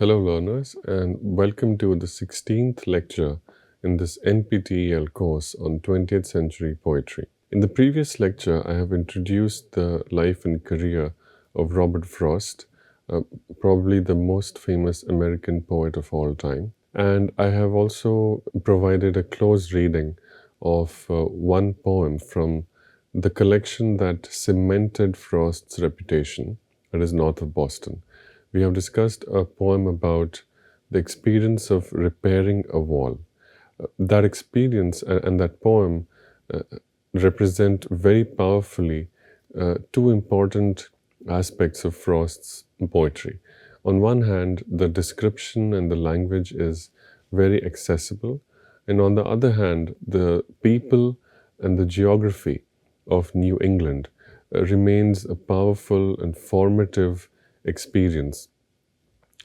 Hello, learners, and welcome to the 16th lecture in this NPTEL course on 20th century poetry. In the previous lecture, I have introduced the life and career of Robert Frost, uh, probably the most famous American poet of all time. And I have also provided a close reading of one poem from the collection that cemented Frost's reputation, that is north of Boston. We have discussed a poem about the experience of repairing a wall. That experience and that poem uh, represent very powerfully two important aspects of Frost's poetry. On one hand, the description and the language is very accessible, and on the other hand, the people and the geography of New England remains a powerful and formative experience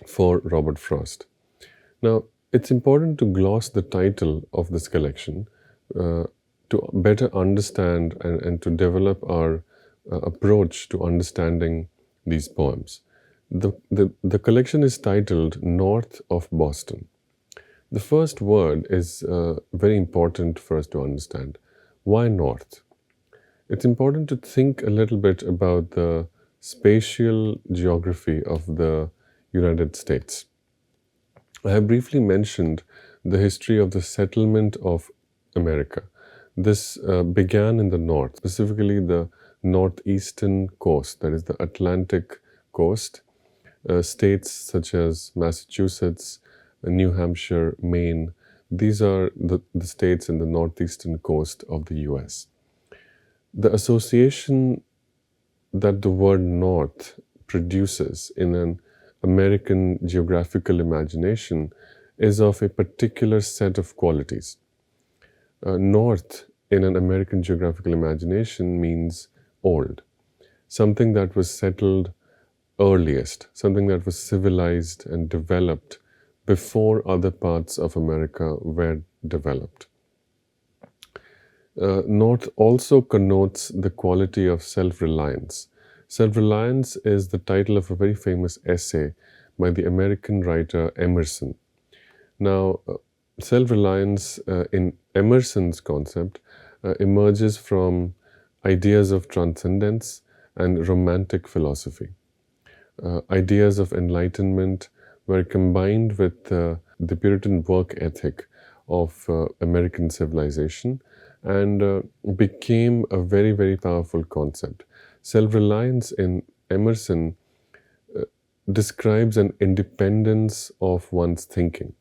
for Robert Frost. Now, it's important to gloss the title of this collection uh, to better understand and to develop our approach to understanding these poems. The collection is titled North of Boston. The first word is very important for us to understand. Why north? It's important to think a little bit about the spatial geography of the United States. I have briefly mentioned the history of the settlement of America. This began in the north, specifically the northeastern coast, that is the Atlantic coast. States such as Massachusetts, New Hampshire, Maine, these are the states in the northeastern coast of the US. The association that the word north produces in an American geographical imagination is of a particular set of qualities. North in an American geographical imagination means old, something that was settled earliest, something that was civilized and developed before other parts of America were developed. North also connotes the quality of self-reliance. Self-reliance is the title of a very famous essay by the American writer Emerson. Now, self-reliance in Emerson's concept emerges from ideas of transcendence and romantic philosophy. Ideas of enlightenment were combined with the Puritan work ethic of American civilization and became a very, very powerful concept. Self-reliance in Emerson describes an independence of one's thinking.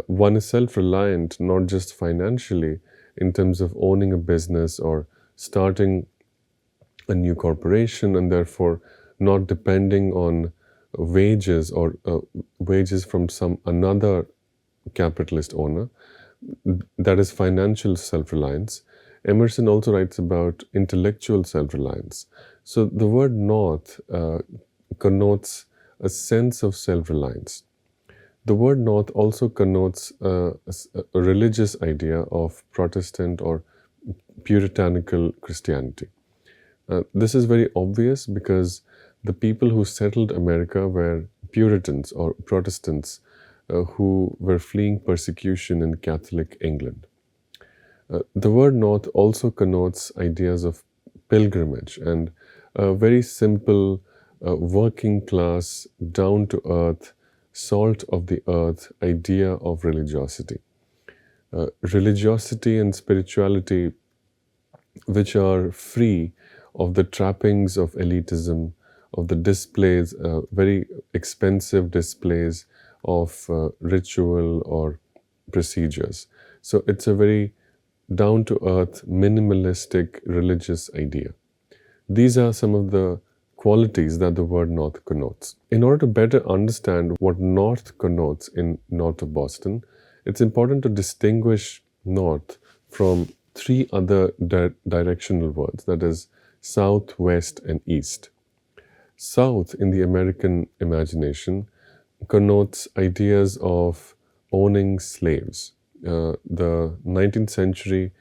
One is self-reliant not just financially in terms of owning a business or starting a new corporation and therefore not depending on wages or wages from some another capitalist owner. That is financial self-reliance. Emerson also writes about intellectual self-reliance. So the word north connotes a sense of self-reliance. The word north also connotes a religious idea of Protestant or puritanical Christianity. This is very obvious because the people who settled America were Puritans or Protestants who were fleeing persecution in Catholic England. The word north also connotes ideas of pilgrimage and a very simple, working class, down to earth, salt of the earth idea of religiosity. Religiosity and spirituality which are free of the trappings of elitism, of the displays, very expensive displays of ritual or procedures. So it's a very down-to-earth, minimalistic religious idea. These are some of the qualities that the word north connotes. In order to better understand what north connotes in north of Boston, it's important to distinguish north from three other directional words, that is, south, west, and east. South in the American imagination connotes ideas of owning slaves. The 19th century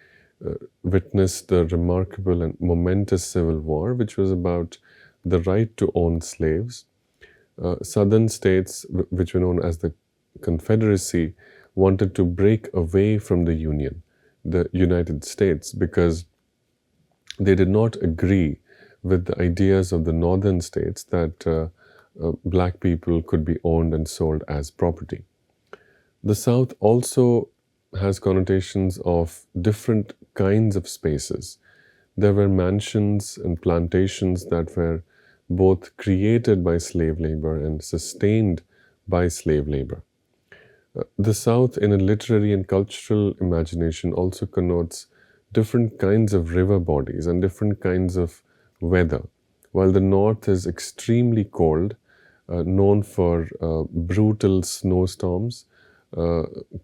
witnessed the remarkable and momentous Civil War, which was about the right to own slaves. southern states, which were known as the Confederacy, wanted to break away from the Union, the United States, because they did not agree with the ideas of the northern states that black people could be owned and sold as property. The South also has connotations of different kinds of spaces. There were mansions and plantations that were both created by slave labor and sustained by slave labor. The South, in a literary and cultural imagination, also connotes different kinds of river bodies and different kinds of weather. While the North is extremely cold, known for brutal snowstorms,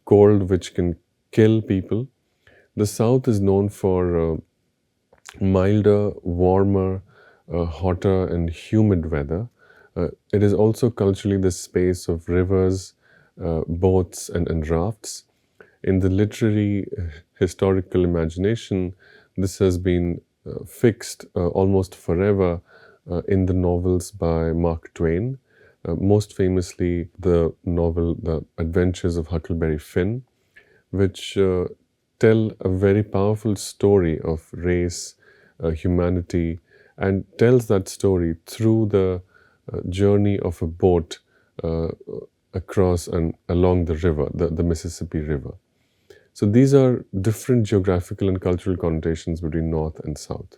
cold which can kill people, the South is known for milder, warmer, hotter, and humid weather. It is also culturally the space of rivers, boats, and rafts. In the literary historical imagination, this has been fixed almost forever in the novels by Mark Twain, most famously the novel The Adventures of Huckleberry Finn, which tell a very powerful story of race, humanity, and tells that story through the journey of a boat across and along the river, the Mississippi River. So these are different geographical and cultural connotations between North and South.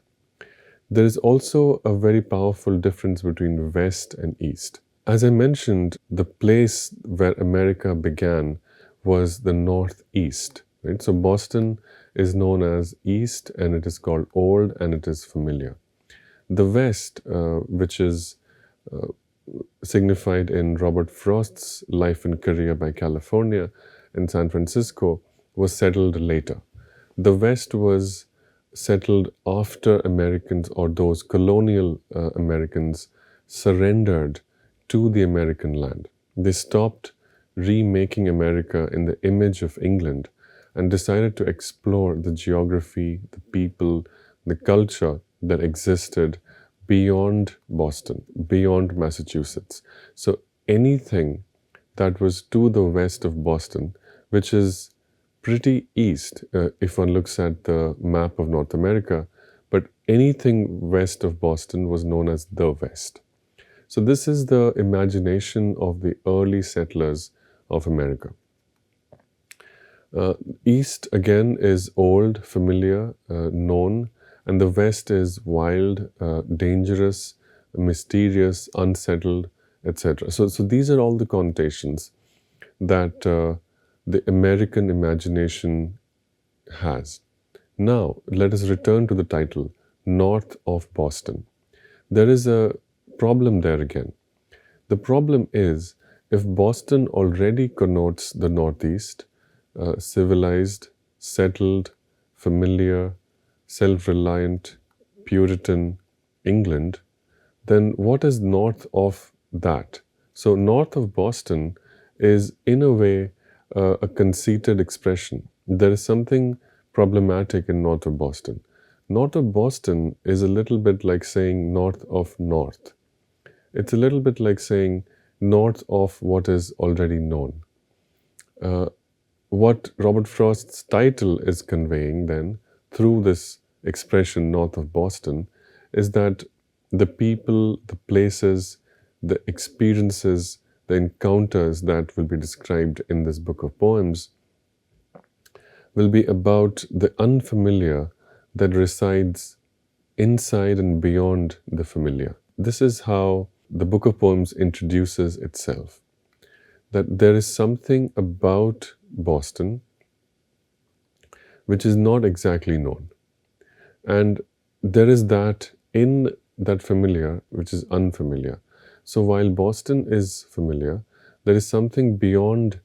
There is also a very powerful difference between West and East. As I mentioned, the place where America began was the Northeast. Right? So Boston is known as East, and it is called Old, and it is familiar. The West, which is signified in Robert Frost's Life and Career by California and San Francisco, was settled later. The West was settled after Americans, or those colonial Americans, surrendered to the American land. They stopped remaking America in the image of England and decided to explore the geography, the people, the culture that existed beyond Boston, beyond Massachusetts. So anything that was to the west of Boston, which is pretty east if one looks at the map of North America, but anything west of Boston was known as the West. So this is the imagination of the early settlers of America. East, again, is old, familiar, known, and the West is wild, dangerous, mysterious, unsettled, etc. So these are all the connotations that the American imagination has. Now, let us return to the title, North of Boston. There is a problem there again. The problem is, if Boston already connotes the Northeast, civilized, settled, familiar, self-reliant, Puritan England, then what is north of that? So north of Boston is, in a way, a conceited expression. There is something problematic in north of Boston. North of Boston is a little bit like saying north of north. It's a little bit like saying north of what is already known. What Robert Frost's title is conveying then, through this expression north of Boston, is that the people, the places, the experiences, the encounters that will be described in this book of poems will be about the unfamiliar that resides inside and beyond the familiar. This is how the book of poems introduces itself, that there is something about Boston which is not exactly known. And there is that in that familiar which is unfamiliar. So while Boston is familiar, there is something beyond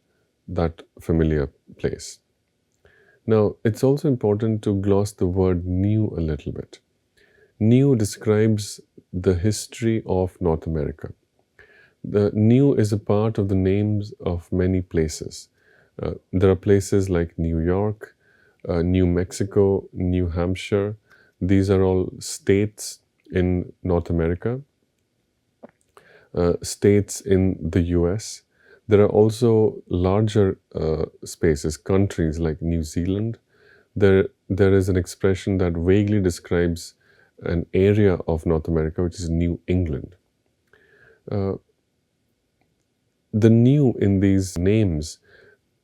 that familiar place. Now, it's also important to gloss the word new a little bit. New describes the history of North America. The new is a part of the names of many places. There are places like New York, New Mexico, New Hampshire. These are all states in North America. states in the US. There are also larger spaces, countries like New Zealand. There is an expression that vaguely describes an area of North America, which is New England. Uh, the new in these names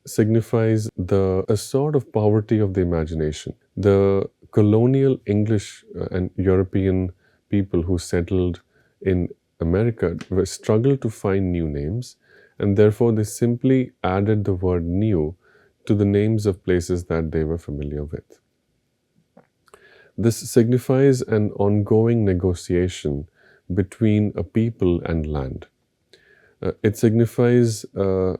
signifies a sort of poverty of the imagination. The colonial English and European people who settled in America struggled to find new names, and therefore they simply added the word new to the names of places that they were familiar with. This signifies an ongoing negotiation between a people and land. It signifies a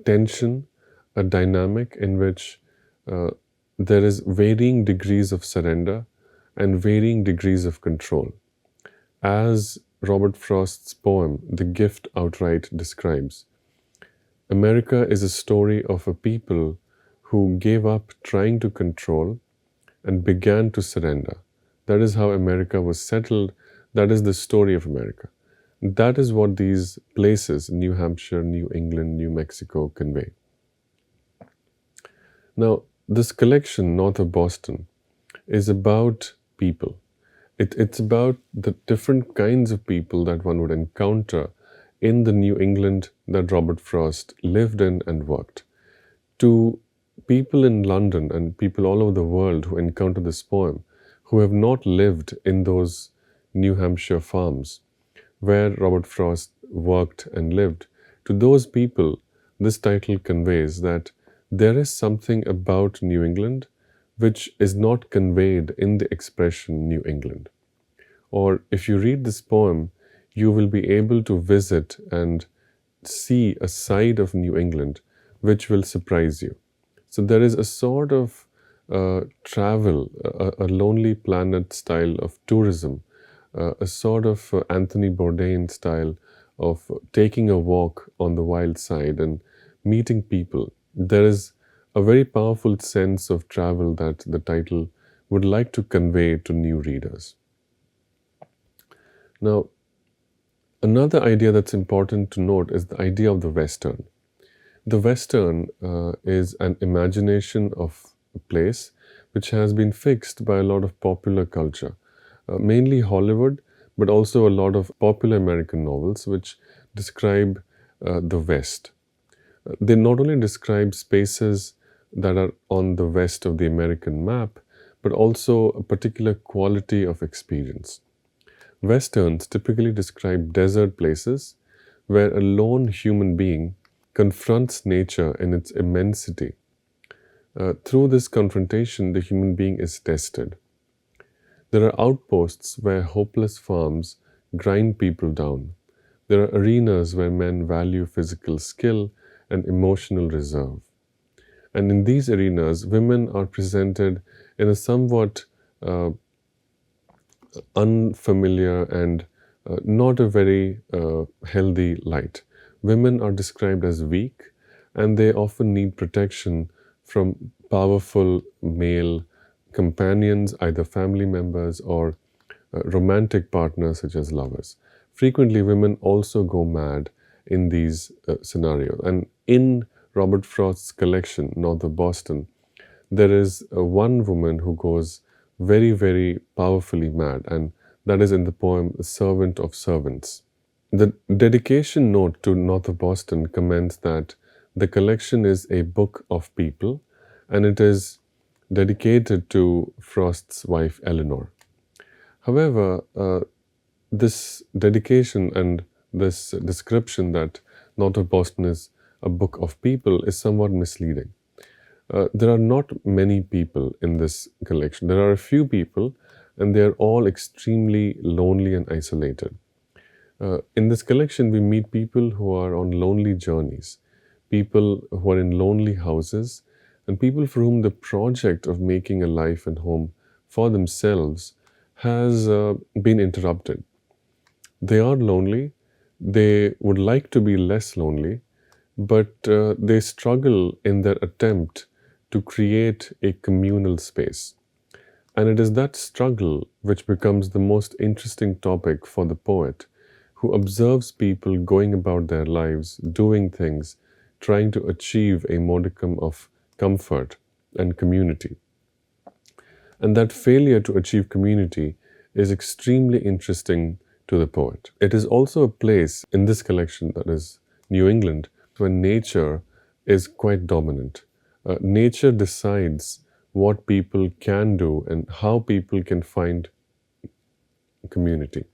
tension, a dynamic in which there is varying degrees of surrender and varying degrees of control. As Robert Frost's poem, The Gift Outright, describes, America is a story of a people who gave up trying to control and began to surrender. That is how America was settled. That is the story of America. That is what these places, New Hampshire, New England, New Mexico, convey. Now, this collection, north of Boston, is about people. It's about the different kinds of people that one would encounter in the New England that Robert Frost lived in and worked. To people in London and people all over the world who encounter this poem, who have not lived in those New Hampshire farms where Robert Frost worked and lived, to those people, this title conveys that there is something about New England which is not conveyed in the expression New England. Or if you read this poem, you will be able to visit and see a side of New England which will surprise you. So there is a sort of travel, a Lonely Planet style of tourism, a sort of Anthony Bourdain style of taking a walk on the wild side and meeting people. There is a very powerful sense of travel that the title would like to convey to new readers. Now, another idea that's important to note is the idea of the Western. The Western is an imagination of a place which has been fixed by a lot of popular culture, mainly Hollywood, but also a lot of popular American novels which describe the West. They not only describe spaces that are on the west of the American map, but also a particular quality of experience. Westerns typically describe desert places where a lone human being confronts nature in its immensity. Through this confrontation, the human being is tested. There are outposts where hopeless farms grind people down. There are arenas where men value physical skill and emotional reserve. And in these arenas, women are presented in a somewhat unfamiliar and not a very healthy light. Women are described as weak, and they often need protection from powerful male companions, either family members or romantic partners such as lovers. Frequently, women also go mad in these scenarios. And in Robert Frost's collection, North of Boston, there is one woman who goes very, very powerfully mad, and that is in the poem Servant of Servants. The dedication note to North of Boston comments that the collection is a book of people, and it is dedicated to Frost's wife Eleanor. However, this dedication and this description that North of Boston is a book of people is somewhat misleading. There are not many people in this collection. There are a few people, and they are all extremely lonely and isolated. In this collection, we meet people who are on lonely journeys, people who are in lonely houses, and people for whom the project of making a life and home for themselves has been interrupted. They are lonely. They would like to be less lonely, but they struggle in their attempt to create a communal space. And it is that struggle which becomes the most interesting topic for the poet who observes people going about their lives, doing things, trying to achieve a modicum of comfort and community. And that failure to achieve community is extremely interesting to the poet. It is also a place in this collection, that is New England, where nature is quite dominant. Nature decides what people can do and how people can find community.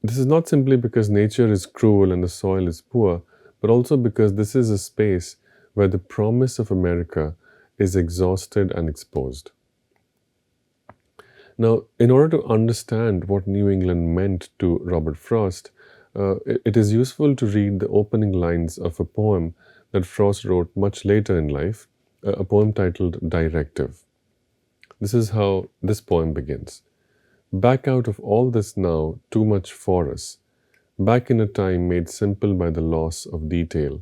This is not simply because nature is cruel and the soil is poor, but also because this is a space where the promise of America is exhausted and exposed. Now, in order to understand what New England meant to Robert Frost, it is useful to read the opening lines of a poem that Frost wrote much later in life, a poem titled Directive. This is how this poem begins. Back out of all this now, too much for us. Back in a time made simple by the loss of detail,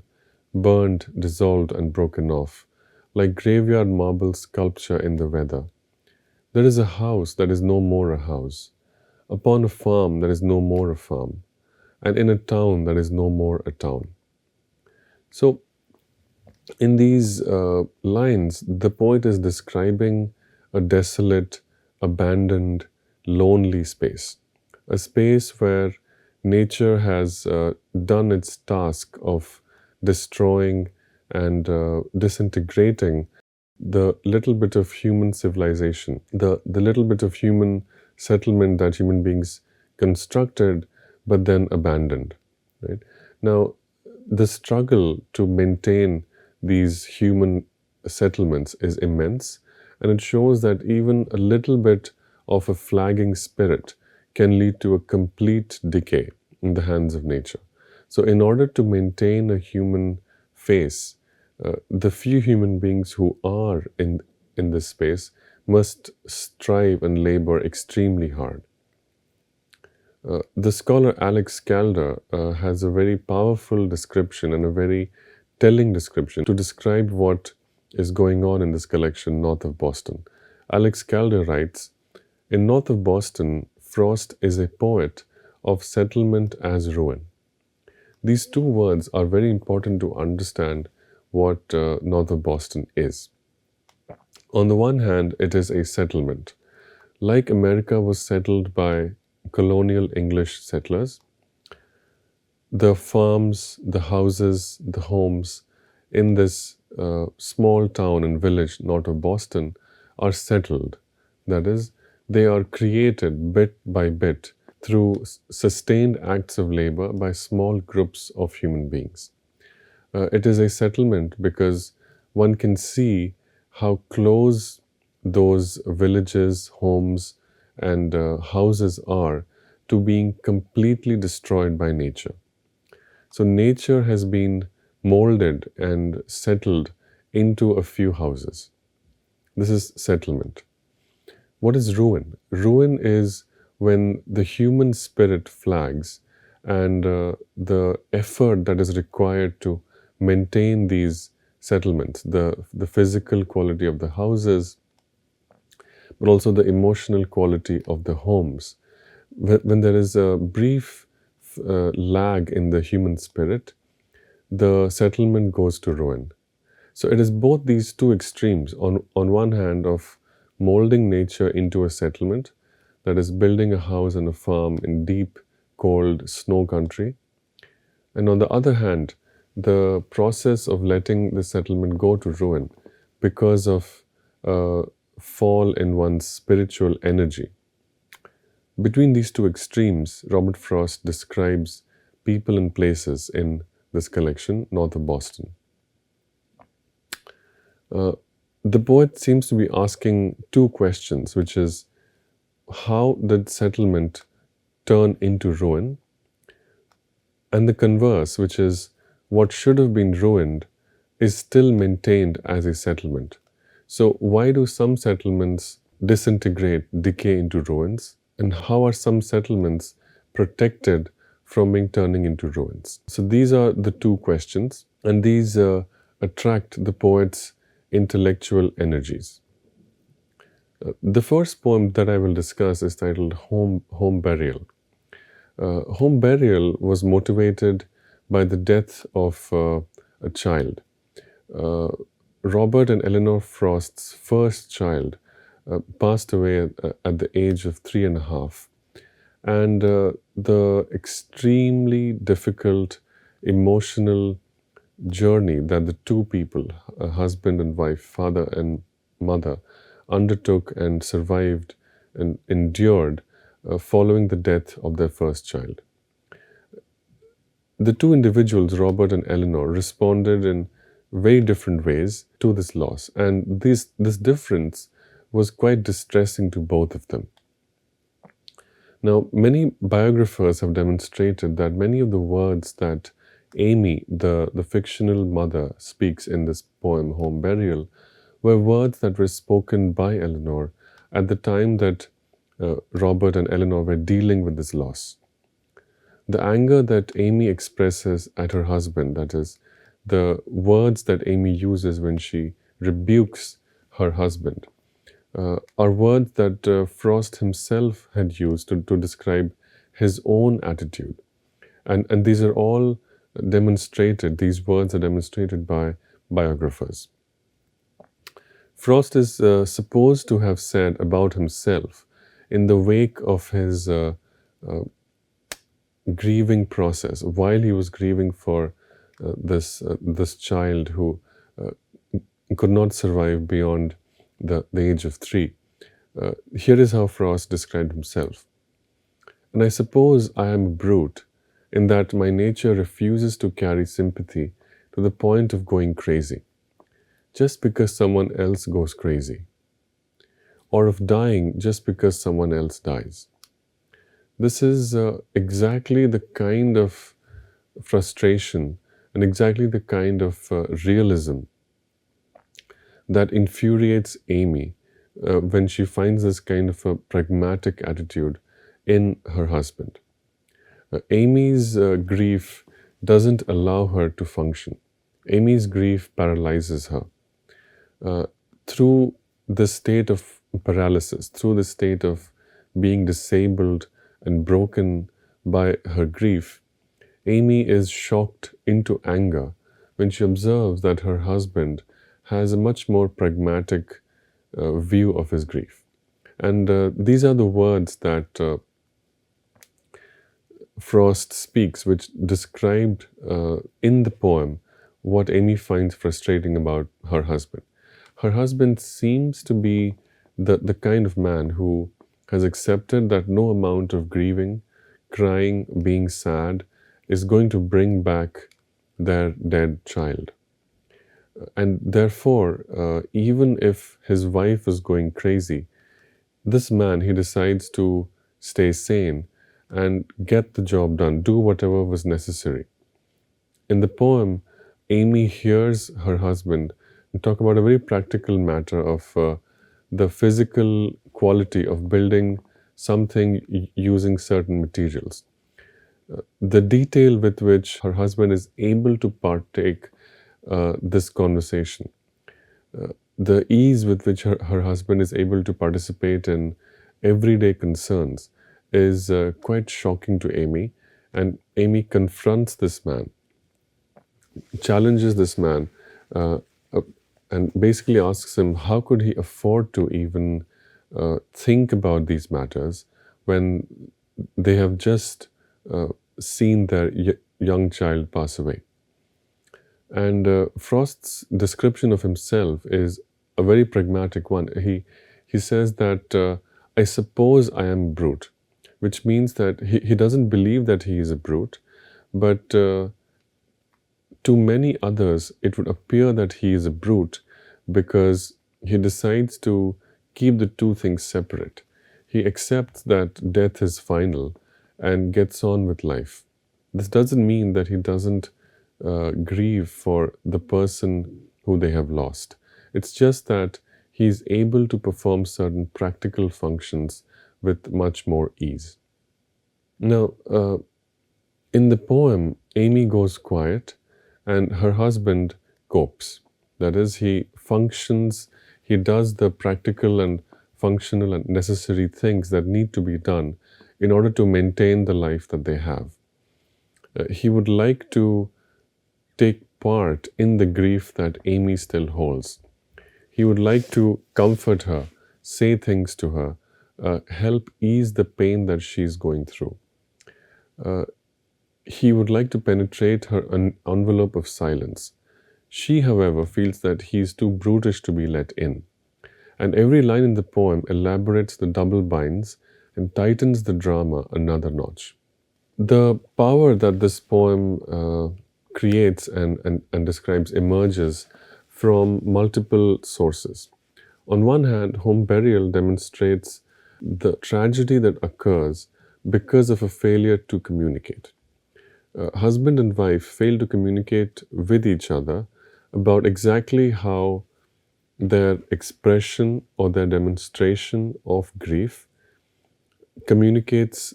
burned, dissolved, and broken off, like graveyard marble sculpture in the weather. There is a house that is no more a house, upon a farm that is no more a farm, and in a town that is no more a town. So, in these lines, the poet is describing a desolate, abandoned, lonely space, a space where nature has done its task of destroying and disintegrating the little bit of human civilization, the little bit of human settlement that human beings constructed but then abandoned. Right? Now, the struggle to maintain these human settlements is immense, and it shows that even a little bit of a flagging spirit can lead to a complete decay in the hands of nature. So in order to maintain a human face, the few human beings who are in this space must strive and labor extremely hard. The scholar Alex Calder has a very powerful description and a very telling description to describe what is going on in this collection north of Boston. Alex Calder writes, in north of Boston, Frost is a poet of settlement as ruin. These two words are very important to understand what north of Boston is. On the one hand, it is a settlement. Like America was settled by colonial English settlers, the farms, the houses, the homes in this small town and village north of Boston are settled. That is, they are created bit by bit through sustained acts of labor by small groups of human beings. It is a settlement because one can see how close those villages, homes, and houses are to being completely destroyed by nature. So nature has been molded and settled into a few houses. This is settlement. What is ruin? Ruin is when the human spirit flags and the effort that is required to maintain these settlements, the physical quality of the houses, but also the emotional quality of the homes. When there is a brief lag in the human spirit, the settlement goes to ruin. So it is both these two extremes. On one hand, of molding nature into a settlement, that is building a house and a farm in deep, cold snow country. And on the other hand, the process of letting the settlement go to ruin because of fall in one's spiritual energy. Between these two extremes, Robert Frost describes people and places in this collection, north of Boston. The poet seems to be asking two questions, which is, how did settlement turn into ruin? And the converse, which is, what should have been ruined is still maintained as a settlement. So why do some settlements disintegrate, decay into ruins? And how are some settlements protected from being turning into ruins? So these are the two questions, and these attract the poet's intellectual energies. The first poem that I will discuss is titled Home Burial. Home burial was motivated by the death of a child. Uh, Robert and Eleanor Frost's first child passed away at the age of 3.5. And the extremely difficult emotional journey that the two people, a husband and wife, father and mother, undertook and survived and endured following the death of their first child. The two individuals, Robert and Eleanor, responded in very different ways to this loss, and this difference was quite distressing to both of them. Now, many biographers have demonstrated that many of the words that Amy, the fictional mother, speaks in this poem, Home Burial, were words that were spoken by Eleanor at the time that Robert and Eleanor were dealing with this loss. The anger that Amy expresses at her husband, that is, the words that Amy uses when she rebukes her husband, are words that Frost himself had used to describe his own attitude. And these are all demonstrated, these words are demonstrated by biographers. Frost is supposed to have said about himself in the wake of his grieving process, while he was grieving for this child who could not survive beyond the age of 3. Here is how Frost described himself. And I suppose I am a brute in that my nature refuses to carry sympathy to the point of going crazy, just because someone else goes crazy, or of dying just because someone else dies. This is exactly the kind of frustration and exactly the kind of realism that infuriates Amy when she finds this kind of a pragmatic attitude in her husband. Amy's grief doesn't allow her to function. Amy's grief paralyzes her. Through the state of paralysis, through the state of being disabled and broken by her grief, Amy is shocked into anger when she observes that her husband has a much more pragmatic view of his grief. And these are the words that Frost speaks, which described in the poem what Amy finds frustrating about her husband. Her husband seems to be the kind of man who has accepted that no amount of grieving, crying, being sad is going to bring back their dead child. And therefore, even if his wife is going crazy, this man, he decides to stay sane and get the job done, do whatever was necessary. In the poem, Amy hears her husband talk about a very practical matter of the physical quality of building something using certain materials. The detail with which her husband is able to partake this conversation, the ease with which her husband is able to participate in everyday concerns is quite shocking to Amy. And Amy confronts this man, challenges this man, and basically asks him how could he afford to even think about these matters when they have just seen their young child pass away. And Frost's description of himself is a very pragmatic one. He says that I suppose I am a brute, which means that he doesn't believe that he is a brute, but to many others it would appear that he is a brute because he decides to keep the two things separate. He accepts that death is final and gets on with life. This doesn't mean that he doesn't grieve for the person who they have lost. It's just that he's able to perform certain practical functions with much more ease. Now, in the poem, Amy goes quiet and her husband copes. That is, he functions, he does the practical and functional and necessary things that need to be done in order to maintain the life that they have. He would like to take part in the grief that Amy still holds. He would like to comfort her, say things to her, help ease the pain that she's going through. He would like to penetrate her envelope of silence. She, however, feels that he is too brutish to be let in. And every line in the poem elaborates the double binds and tightens the drama another notch. The power that this poem creates and describes emerges from multiple sources. On one hand, Home Burial demonstrates the tragedy that occurs because of a failure to communicate. Husband and wife fail to communicate with each other about exactly how their expression or their demonstration of grief communicates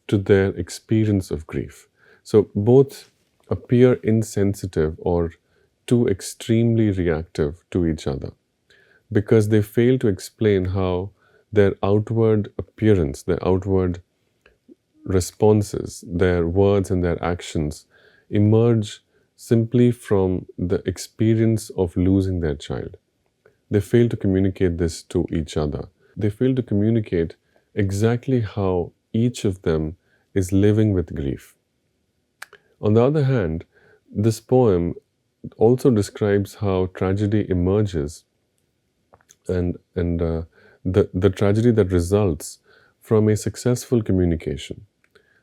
to their experience of grief. So both appear insensitive or too extremely reactive to each other because they fail to explain how their outward appearance, their outward responses, their words and their actions emerge simply from the experience of losing their child. They fail to communicate this to each other. They fail to communicate exactly how each of them is living with grief. On the other hand, this poem also describes how tragedy emerges and the tragedy that results from a successful communication.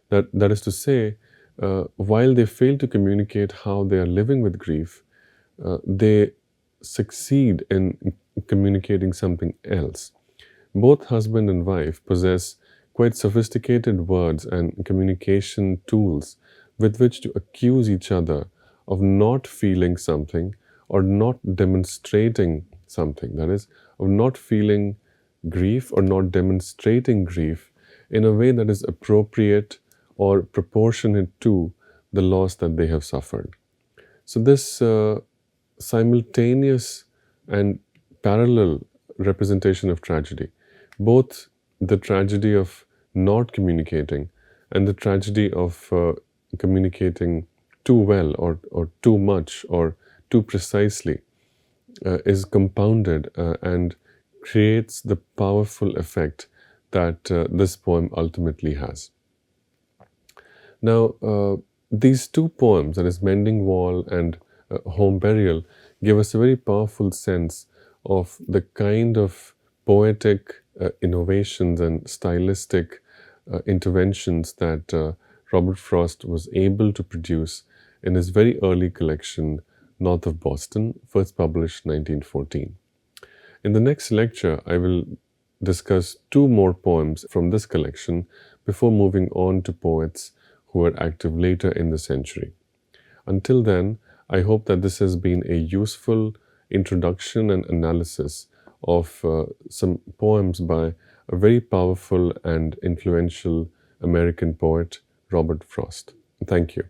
That is to say, while they fail to communicate how they are living with grief, they succeed in communicating something else. Both husband and wife possess quite sophisticated words and communication tools with which to accuse each other of not feeling something or not demonstrating something. That is, of not feeling grief or not demonstrating grief in a way that is appropriate or proportionate to the loss that they have suffered. So this simultaneous and parallel representation of tragedy, both the tragedy of not communicating and the tragedy of communicating too well or too much or too precisely, is compounded and creates the powerful effect that this poem ultimately has. Now, these two poems, that is Mending Wall and Home Burial, give us a very powerful sense of the kind of poetic innovations and stylistic interventions that Robert Frost was able to produce in his very early collection, North of Boston, first published 1914. In the next lecture, I will discuss two more poems from this collection before moving on to poets who were active later in the century. Until then, I hope that this has been a useful introduction and analysis of some poems by a very powerful and influential American poet, Robert Frost. Thank you.